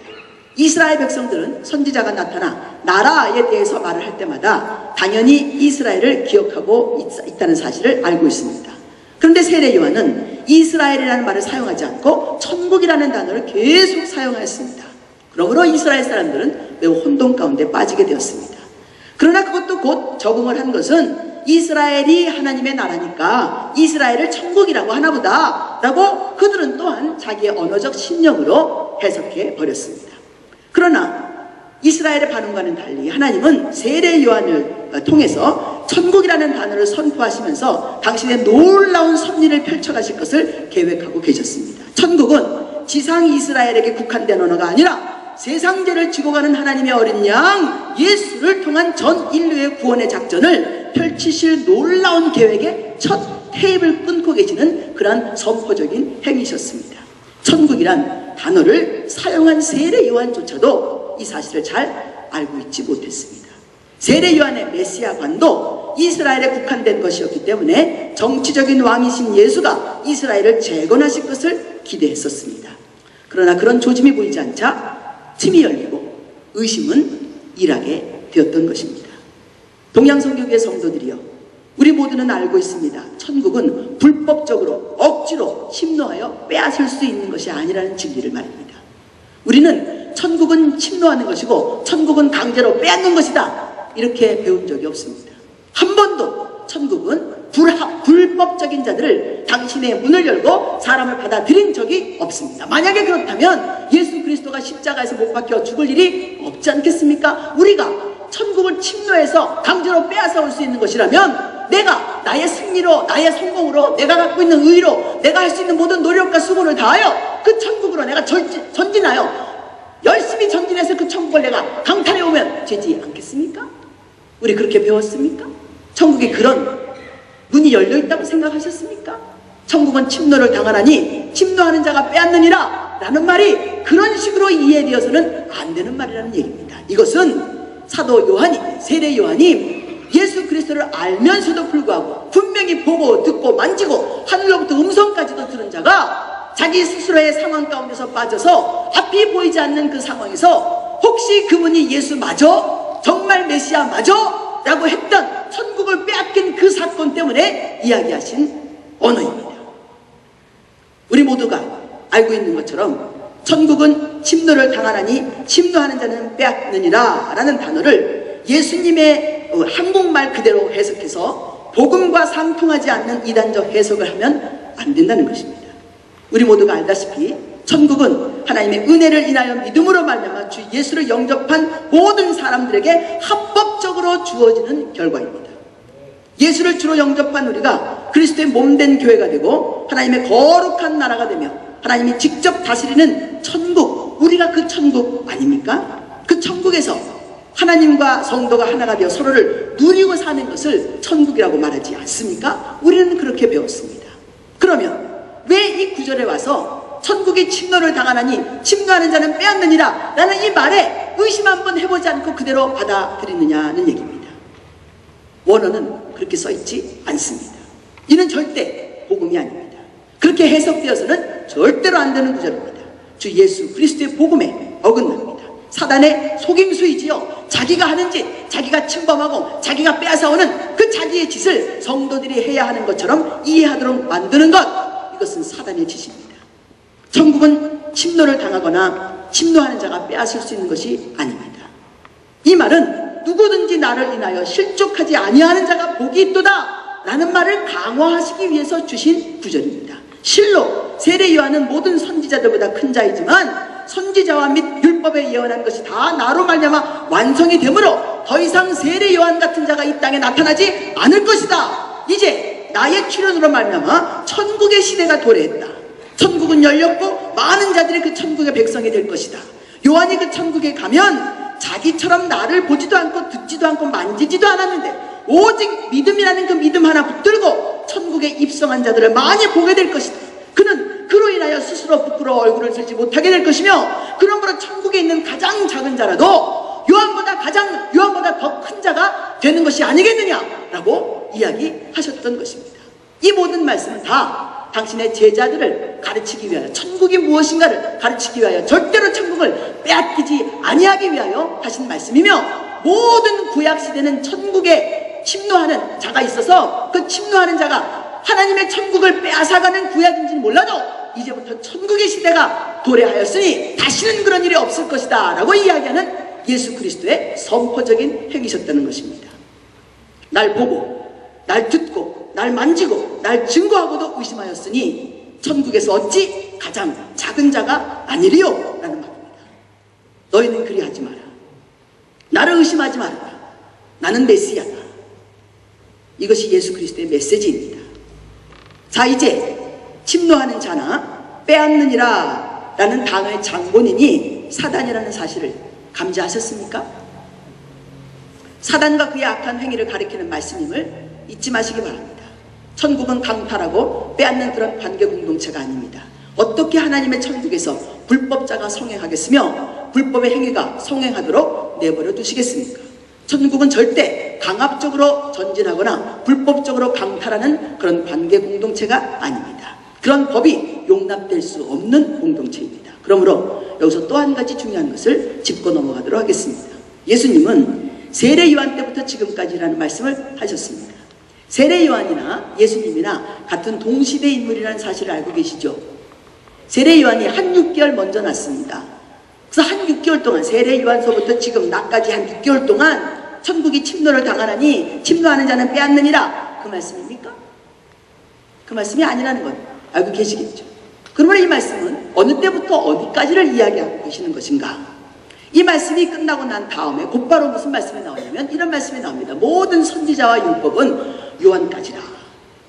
이스라엘 백성들은 선지자가 나타나 나라에 대해서 말을 할 때마다 당연히 이스라엘을 기억하고 있다는 사실을 알고 있습니다. 그런데 세례 요한은 이스라엘이라는 말을 사용하지 않고 천국이라는 단어를 계속 사용하였습니다. 그러므로 이스라엘 사람들은 매우 혼돈 가운데 빠지게 되었습니다. 그러나 그것도 곧 적응을 한 것은 이스라엘이 하나님의 나라니까 이스라엘을 천국이라고 하나보다 라고 그들은 또한 자기의 언어적 신념으로 해석해 버렸습니다. 그러나 이스라엘의 반응과는 달리 하나님은 세례 요한을 통해서 천국이라는 단어를 선포하시면서 당신의 놀라운 섭리를 펼쳐가실 것을 계획하고 계셨습니다. 천국은 지상 이스라엘에게 국한된 언어가 아니라 세상 죄를 지고 가는 하나님의 어린 양 예수를 통한 전 인류의 구원의 작전을 펼치실 놀라운 계획의 첫 테이블 끊고 계시는 그러한 선포적인 행위셨습니다. 천국이란 단어를 사용한 세례 요한조차도 이 사실을 잘 알고 있지 못했습니다. 세례 요한의 메시아관도 이스라엘에 국한된 것이었기 때문에 정치적인 왕이신 예수가 이스라엘을 재건하실 것을 기대했었습니다. 그러나 그런 조짐이 보이지 않자 틈이 열리고 의심은 일하게 되었던 것입니다. 동양선교회 성도들이여, 우리 모두는 알고 있습니다. 천국은 불법적으로 억지로 침노하여 빼앗을 수 있는 것이 아니라는 진리를 말입니다. 우리는 천국은 침노하는 것이고 천국은 강제로 빼앗는 것이다 이렇게 배운 적이 없습니다. 한 번도 천국은 불법적인 자들을 당신의 문을 열고 사람을 받아들인 적이 없습니다. 만약에 그렇다면 예수 그리스도가 십자가에서 못 박혀 죽을 일이 없지 않겠습니까? 우리가 천국을 침노해서 강제로 빼앗아 올 수 있는 것이라면 내가 나의 승리로, 나의 성공으로, 내가 갖고 있는 의로, 내가 할 수 있는 모든 노력과 수고를 다하여 그 천국으로 내가 전진하여 열심히 전진해서 그 천국을 내가 강탈해 오면 되지 않겠습니까? 우리 그렇게 배웠습니까? 천국에 그런 문이 열려있다고 생각하셨습니까? 천국은 침노를 당하나니 침노하는 자가 빼앗느니라 라는 말이 그런 식으로 이해되어서는 안 되는 말이라는 얘기입니다. 이것은 사도 요한이, 세례 요한이 예수 그리스도를 알면서도 불구하고 분명히 보고 듣고 만지고 하늘로부터 음성까지도 들은 자가 자기 스스로의 상황 가운데서 빠져서 앞이 보이지 않는 그 상황에서 혹시 그분이 예수 맞아? 정말 메시아 맞아? 라고 했던 천국을 빼앗긴 그 사건 때문에 이야기하신 언어입니다. 우리 모두가 알고 있는 것처럼 천국은 침노를 당하나니 침노하는 자는 빼앗느니라 라는 단어를 예수님의 한국말 그대로 해석해서 복음과 상통하지 않는 이단적 해석을 하면 안 된다는 것입니다. 우리 모두가 알다시피 천국은 하나님의 은혜를 인하여 믿음으로 말미암아 주 예수를 영접한 모든 사람들에게 합법적으로 주어지는 결과입니다. 예수를 주로 영접한 우리가 그리스도의 몸된 교회가 되고 하나님의 거룩한 나라가 되며 하나님이 직접 다스리는 천국, 우리가 그 천국 아닙니까? 그 천국에서 하나님과 성도가 하나가 되어 서로를 누리고 사는 것을 천국이라고 말하지 않습니까? 우리는 그렇게 배웠습니다. 그러면 왜 이 구절에 와서 천국이 침노를 당하나니 침노하는 자는 빼앗느니라 라는 이 말에 의심 한번 해보지 않고 그대로 받아들이느냐는 얘기입니다. 원어는 그렇게 써있지 않습니다. 이는 절대 복음이 아닙니다. 그렇게 해석되어서는 절대로 안 되는 구절입니다. 주 예수 그리스도의 복음에 어긋납니다. 사단의 속임수이지요. 자기가 하는 짓, 자기가 침범하고 자기가 빼앗아오는 그 자기의 짓을 성도들이 해야 하는 것처럼 이해하도록 만드는 것, 이것은 사단의 짓입니다. 천국은 침노를 당하거나 침노하는 자가 빼앗을 수 있는 것이 아닙니다. 이 말은 누구든지 나를 인하여 실족하지 아니하는 자가 복이 있도다 라는 말을 강화하시기 위해서 주신 구절입니다. 실로 세례 요한은 모든 선지자들보다 큰 자이지만 선지자와 및 율법에 예언한 것이 다 나로 말미암아 완성이 되므로 더 이상 세례 요한 같은 자가 이 땅에 나타나지 않을 것이다. 이제 나의 출현으로 말미암아 천국의 시대가 도래했다. 천국은 열렸고 많은 자들이 그 천국의 백성이 될 것이다. 요한이 그 천국에 가면 자기처럼 나를 보지도 않고 듣지도 않고 만지지도 않았는데 오직 믿음이라는 그 믿음 하나 붙들고 천국에 입성한 자들을 많이 보게 될 것이다. 그는 그로 인하여 스스로 부끄러워 얼굴을 들지 못하게 될 것이며 그러므로 천국에 있는 가장 작은 자라도 요한보다 더 큰 자가 되는 것이 아니겠느냐라고 이야기하셨던 것입니다. 이 모든 말씀은 다 당신의 제자들을 가르치기 위하여, 천국이 무엇인가를 가르치기 위하여, 절대로 천국을 빼앗기지 아니하기 위하여 하신 말씀이며, 모든 구약시대는 천국에 침노하는 자가 있어서 그 침노하는 자가 하나님의 천국을 빼앗아가는 구약인지는 몰라도 이제부터 천국의 시대가 도래하였으니 다시는 그런 일이 없을 것이다 라고 이야기하는 예수 그리스도의 선포적인 행위셨다는 것입니다. 날 보고, 날 듣고, 날 만지고, 날 증거하고도 의심하였으니 천국에서 어찌 가장 작은 자가 아니리요? 라는 말입니다. 너희는 그리하지 마라. 나를 의심하지 말아라. 나는 메시아다. 이것이 예수 그리스도의 메시지입니다. 자, 이제 침노하는 자나 빼앗느니라 라는 단어의 장본인이 사단이라는 사실을 감지하셨습니까? 사단과 그의 악한 행위를 가리키는 말씀임을 잊지 마시기 바랍니다. 천국은 강탈하고 빼앗는 그런 관계 공동체가 아닙니다. 어떻게 하나님의 천국에서 불법자가 성행하겠으며 불법의 행위가 성행하도록 내버려 두시겠습니까? 천국은 절대 강압적으로 전진하거나 불법적으로 강탈하는 그런 관계 공동체가 아닙니다. 그런 법이 용납될 수 없는 공동체입니다. 그러므로 여기서 또 한 가지 중요한 것을 짚고 넘어가도록 하겠습니다. 예수님은 세례 요한 때부터 지금까지라는 말씀을 하셨습니다. 세례 요한이나 예수님이나 같은 동시대 인물이라는 사실을 알고 계시죠? 세례 요한이 한 6개월 먼저 났습니다. 그래서 한 6개월 동안 세례 요한서부터 지금 나까지 한 6개월 동안 천국이 침노를 당하나니 침노하는 자는 빼앗느니라. 그 말씀입니까? 그 말씀이 아니라는 걸 알고 계시겠죠? 그러면 이 말씀은 어느 때부터 어디까지를 이야기하고 계시는 것인가? 이 말씀이 끝나고 난 다음에 곧바로 무슨 말씀이 나오냐면 이런 말씀이 나옵니다. 모든 선지자와 율법은 요한까지라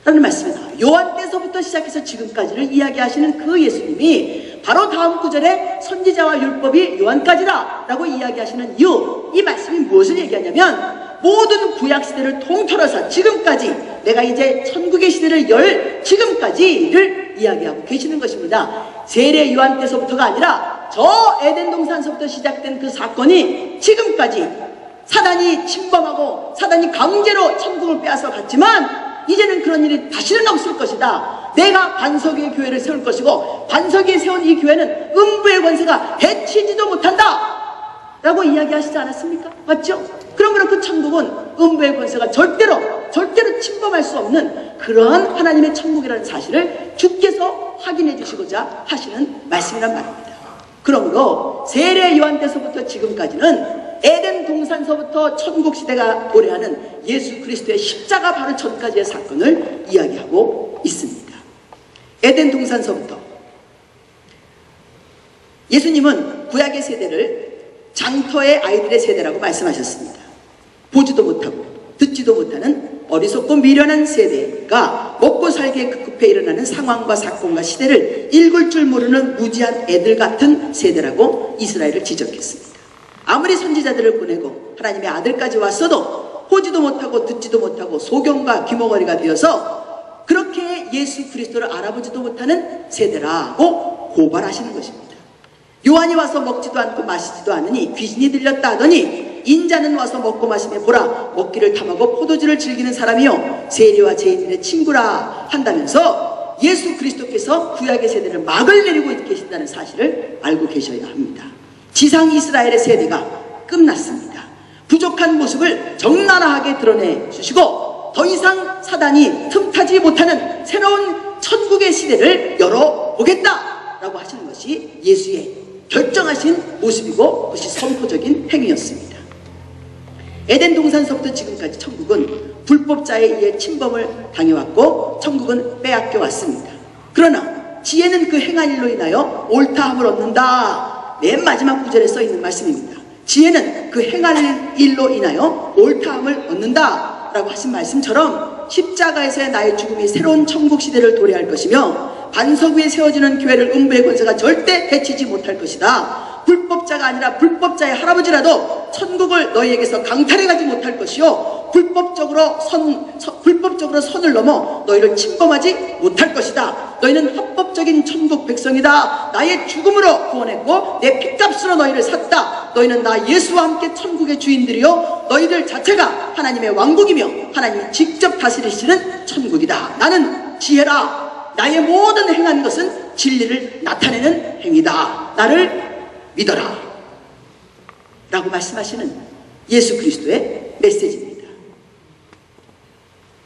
라는 말씀이 나와요. 요한 때서부터 시작해서 지금까지를 이야기하시는 그 예수님이 바로 다음 구절에 선지자와 율법이 요한까지라 라고 이야기하시는 이유, 이 말씀이 무엇을 얘기하냐면 모든 구약시대를 통틀어서 지금까지, 내가 이제 천국의 시대를 열 지금까지를 이야기하고 계시는 것입니다. 세례 요한 때서부터가 아니라 저 에덴 동산서부터 시작된 그 사건이 지금까지 사단이 침범하고 사단이 강제로 천국을 빼앗아 갔지만 이제는 그런 일이 다시는 없을 것이다. 내가 반석의 교회를 세울 것이고 반석에 세운 이 교회는 음부의 권세가 해치지도 못한다 라고 이야기하시지 않았습니까? 맞죠? 그러므로 그 천국은 음부의 권세가 절대로 침범할 수 없는 그러한 하나님의 천국이라는 사실을 주께서 확인해 주시고자 하시는 말씀이란 말입니다. 그러므로 세례 요한 때서부터 지금까지는 에덴 동산서부터 천국 시대가 도래하는 예수 그리스도의 십자가 바로 전까지의 사건을 이야기하고 있습니다. 에덴 동산서부터 예수님은 구약의 세대를 장터의 아이들의 세대라고 말씀하셨습니다. 보지도 못하고 듣지도 못하는 어리석고 미련한 세대가 먹고 살기에 급급해 일어나는 상황과 사건과 시대를 읽을 줄 모르는 무지한 애들 같은 세대라고 이스라엘을 지적했습니다. 아무리 선지자들을 보내고 하나님의 아들까지 왔어도 보지도 못하고 듣지도 못하고 소경과 귀머거리가 되어서 그렇게 예수 그리스도를 알아보지도 못하는 세대라고 고발하시는 것입니다. 요한이 와서 먹지도 않고 마시지도 않으니 귀신이 들렸다 하더니 인자는 와서 먹고 마시며 보라 먹기를 탐하고 포도주를 즐기는 사람이요 세리와 죄인들의 친구라 한다면서 예수 그리스도께서 구약의 세대를 막을 내리고 계신다는 사실을 알고 계셔야 합니다. 지상 이스라엘의 세대가 끝났습니다. 부족한 모습을 적나라하게 드러내 주시고 더 이상 사단이 틈타지 못하는 새로운 천국의 시대를 열어보겠다라고 하시는 것이 예수의 결정하신 모습이고 그것이 선포적인 행위였습니다. 에덴 동산서부터 지금까지 천국은 불법자에 의해 침범을 당해왔고 천국은 빼앗겨 왔습니다. 그러나 지혜는 그 행한 일로 인하여 옳다함을 얻는다. 맨 마지막 구절에 써있는 말씀입니다. 지혜는 그 행한 일로 인하여 옳다함을 얻는다 라고 하신 말씀처럼 십자가에서의 나의 죽음이 새로운 천국 시대를 도래할 것이며 반석 위에 세워지는 교회를 음부의 권세가 절대 해치지 못할 것이다. 불법자가 아니라 불법자의 할아버지라도 천국을 너희에게서 강탈해가지 못할 것이요 불법적으로 선을 넘어 너희를 침범하지 못할 것이다. 너희는 합법적인 천국 백성이다. 나의 죽음으로 구원했고 내 핏값으로 너희를 샀다. 너희는 나 예수와 함께 천국의 주인들이요 너희들 자체가 하나님의 왕국이며 하나님이 직접 다스리시는 천국이다. 나는 지혜라. 나의 모든 행한 것은 진리를 나타내는 행위다. 나를 믿어라 라고 말씀하시는 예수 그리스도의 메시지입니다.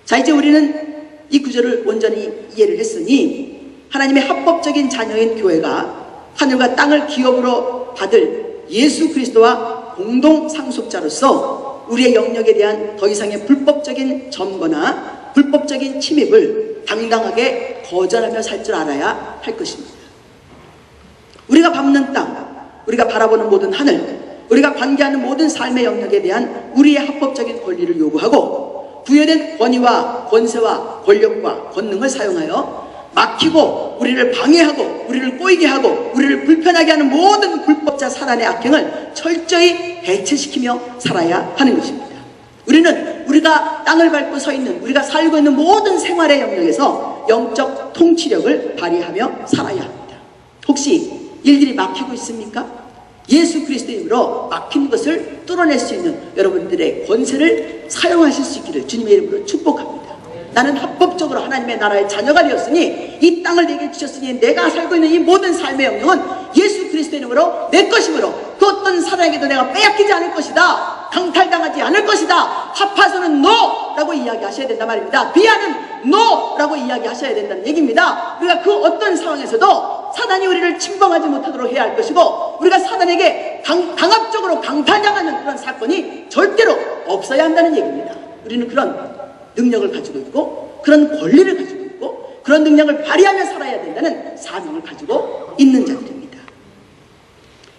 자, 이제 우리는 이 구절을 온전히 이해를 했으니 하나님의 합법적인 자녀인 교회가 하늘과 땅을 기업으로 받을 예수 그리스도와 공동 상속자로서 우리의 영역에 대한 더 이상의 불법적인 점거나 불법적인 침입을 당당하게 거절하며 살 줄 알아야 할 것입니다. 우리가 밟는 땅, 우리가 바라보는 모든 하늘, 우리가 관계하는 모든 삶의 영역에 대한 우리의 합법적인 권리를 요구하고 부여된 권위와 권세와 권력과 권능을 사용하여 막히고 우리를 방해하고 우리를 꼬이게 하고 우리를 불편하게 하는 모든 불법자 사단의 악행을 철저히 배체시키며 살아야 하는 것입니다. 우리는 우리가 땅을 밟고 서 있는, 우리가 살고 있는 모든 생활의 영역에서 영적 통치력을 발휘하며 살아야 합니다. 혹시 일들이 막히고 있습니까? 예수 그리스도의 이름으로 막힌 것을 뚫어낼 수 있는 여러분들의 권세를 사용하실 수 있기를 주님의 이름으로 축복합니다. 나는 합법적으로 하나님의 나라의 자녀가 되었으니 이 땅을 내게 주셨으니 내가 살고 있는 이 모든 삶의 영역은 예수 그리스도의 이름으로 내 것이므로 그 어떤 사람에게도 내가 빼앗기지 않을 것이다. 강탈당하지 않을 것이다. 합하서는 NO라고 이야기하셔야 된단 말입니다. 비하는 NO라고 이야기하셔야 된다는 얘기입니다. 우리가 그 어떤 상황에서도 사단이 우리를 침범하지 못하도록 해야 할 것이고 우리가 사단에게 강압적으로 강탈당하는 그런 사건이 절대로 없어야 한다는 얘기입니다. 우리는 그런 능력을 가지고 있고 그런 권리를 가지고 있고 그런 능력을 발휘하며 살아야 된다는 사명을 가지고 있는 자들입니다.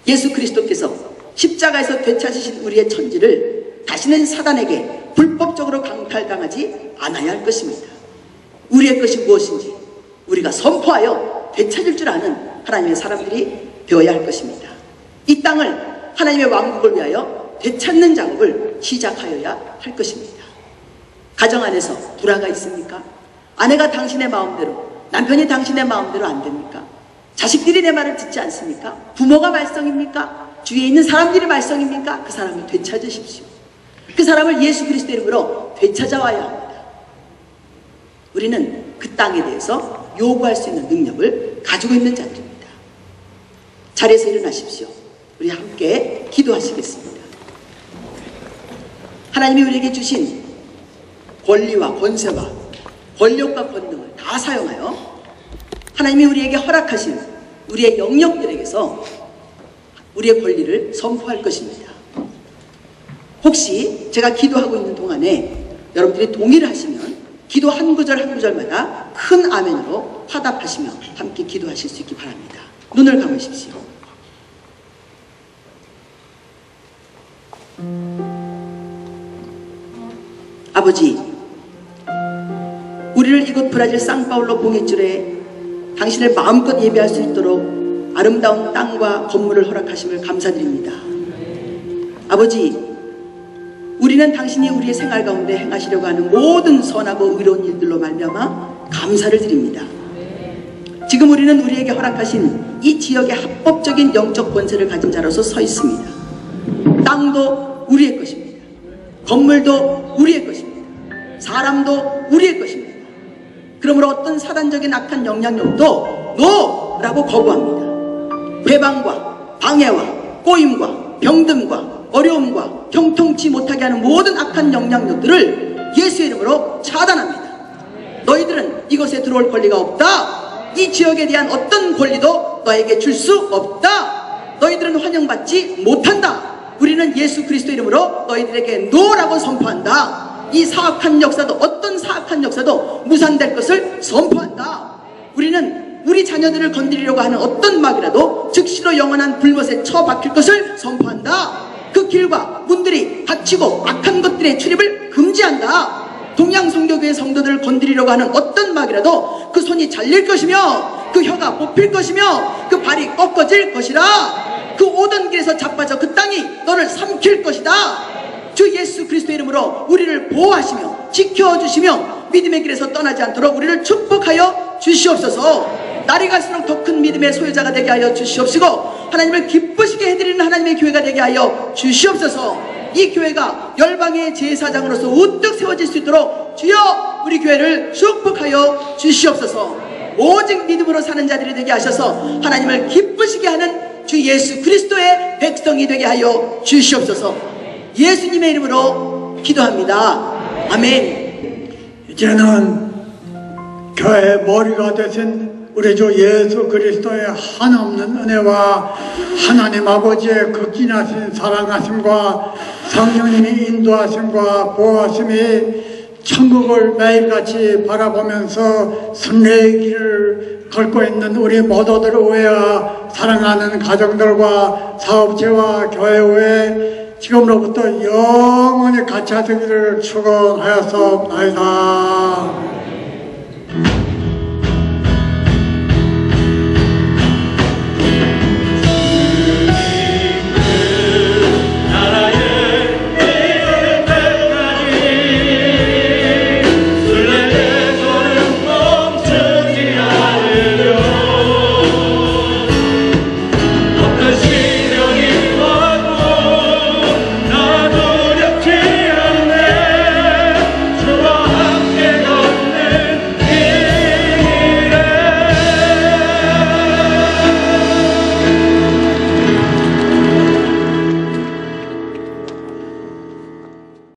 예수 그리스도께서 십자가에서 되찾으신 우리의 천지를 다시는 사단에게 불법적으로 강탈당하지 않아야 할 것입니다. 우리의 것이 무엇인지 우리가 선포하여 되찾을 줄 아는 하나님의 사람들이 되어야 할 것입니다. 이 땅을 하나님의 왕국을 위하여 되찾는 작업을 시작하여야 할 것입니다. 가정 안에서 불화가 있습니까? 아내가 당신의 마음대로, 남편이 당신의 마음대로 안 됩니까? 자식들이 내 말을 듣지 않습니까? 부모가 말썽입니까? 주위에 있는 사람들이 말썽입니까? 그 사람을 되찾으십시오. 그 사람을 예수 그리스도의 이름으로 되찾아와야 합니다. 우리는 그 땅에 대해서 요구할 수 있는 능력을 가지고 있는 자들입니다. 자리에서 일어나십시오. 우리 함께 기도하시겠습니다. 하나님이 우리에게 주신 권리와 권세와 권력과 권능을 다 사용하여 하나님이 우리에게 허락하신 우리의 영역들에게서 우리의 권리를 선포할 것입니다. 혹시 제가 기도하고 있는 동안에 여러분들이 동의를 하시면 기도 한 구절 한 구절마다 큰 아멘으로 화답하시며 함께 기도하실 수 있기 바랍니다. 눈을 감으십시오. 아버지, 우리를 이곳 브라질 상파울로 봉해줄에 당신을 마음껏 예배할 수 있도록 아름다운 땅과 건물을 허락하심을 감사드립니다. 아버지, 우리는 당신이 우리의 생활 가운데 행하시려고 하는 모든 선하고 의로운 일들로 말미암아 감사를 드립니다. 지금 우리는 우리에게 허락하신 이 지역의 합법적인 영적 권세를 가진 자로서 서 있습니다. 땅도 우리의 것입니다. 건물도 우리의 것입니다. 사람도 우리의 것입니다. 그러므로 어떤 사단적인 악한 영향력도 NO라고 거부합니다. 회방과 방해와 꼬임과 병듦과 어려움과 형통치 못하게 하는 모든 악한 영향력들을 예수의 이름으로 차단합니다. 너희들은 이곳에 들어올 권리가 없다. 이 지역에 대한 어떤 권리도 너에게 줄 수 없다. 너희들은 환영받지 못한다. 우리는 예수 그리스도 이름으로 너희들에게 NO라고 선포한다. 이 사악한 역사도 어떤 사악한 역사도 무산될 것을 선포한다. 우리는 우리 자녀들을 건드리려고 하는 어떤 막이라도 즉시로 영원한 불못에 처박힐 것을 선포한다. 그 길과 문들이 닫히고 악한 것들의 출입을 금지한다. 동양성교교의 성도들을 건드리려고 하는 어떤 막이라도 그 손이 잘릴 것이며 그 혀가 뽑힐 것이며 그 발이 꺾어질 것이라. 그 오던 길에서 자빠져 그 땅이 너를 삼킬 것이다. 주 예수 그리스도의 이름으로 우리를 보호하시며 지켜주시며 믿음의 길에서 떠나지 않도록 우리를 축복하여 주시옵소서. 날이 갈수록 더 큰 믿음의 소유자가 되게 하여 주시옵시고 하나님을 기쁘시게 해드리는 하나님의 교회가 되게 하여 주시옵소서. 이 교회가 열방의 제사장으로서 우뚝 세워질 수 있도록 주여 우리 교회를 축복하여 주시옵소서. 오직 믿음으로 사는 자들이 되게 하셔서 하나님을 기쁘시게 하는 주 예수 그리스도의 백성이 되게 하여 주시옵소서. 예수님의 이름으로 기도합니다. 아멘. 이제는 교회의 머리가 되신 우리 주 예수 그리스도의 한없는 은혜와 하나님 아버지의 극진하신 사랑하심과 성령님의 인도하심과 보호하심이 천국을 매일같이 바라보면서 승리의 길을 걷고 있는 우리 모두들을 위하여 사랑하는 가정들과 사업체와 교회 후에 지금으로부터 영원히 같이 하시기를 축원하였사옵나이다.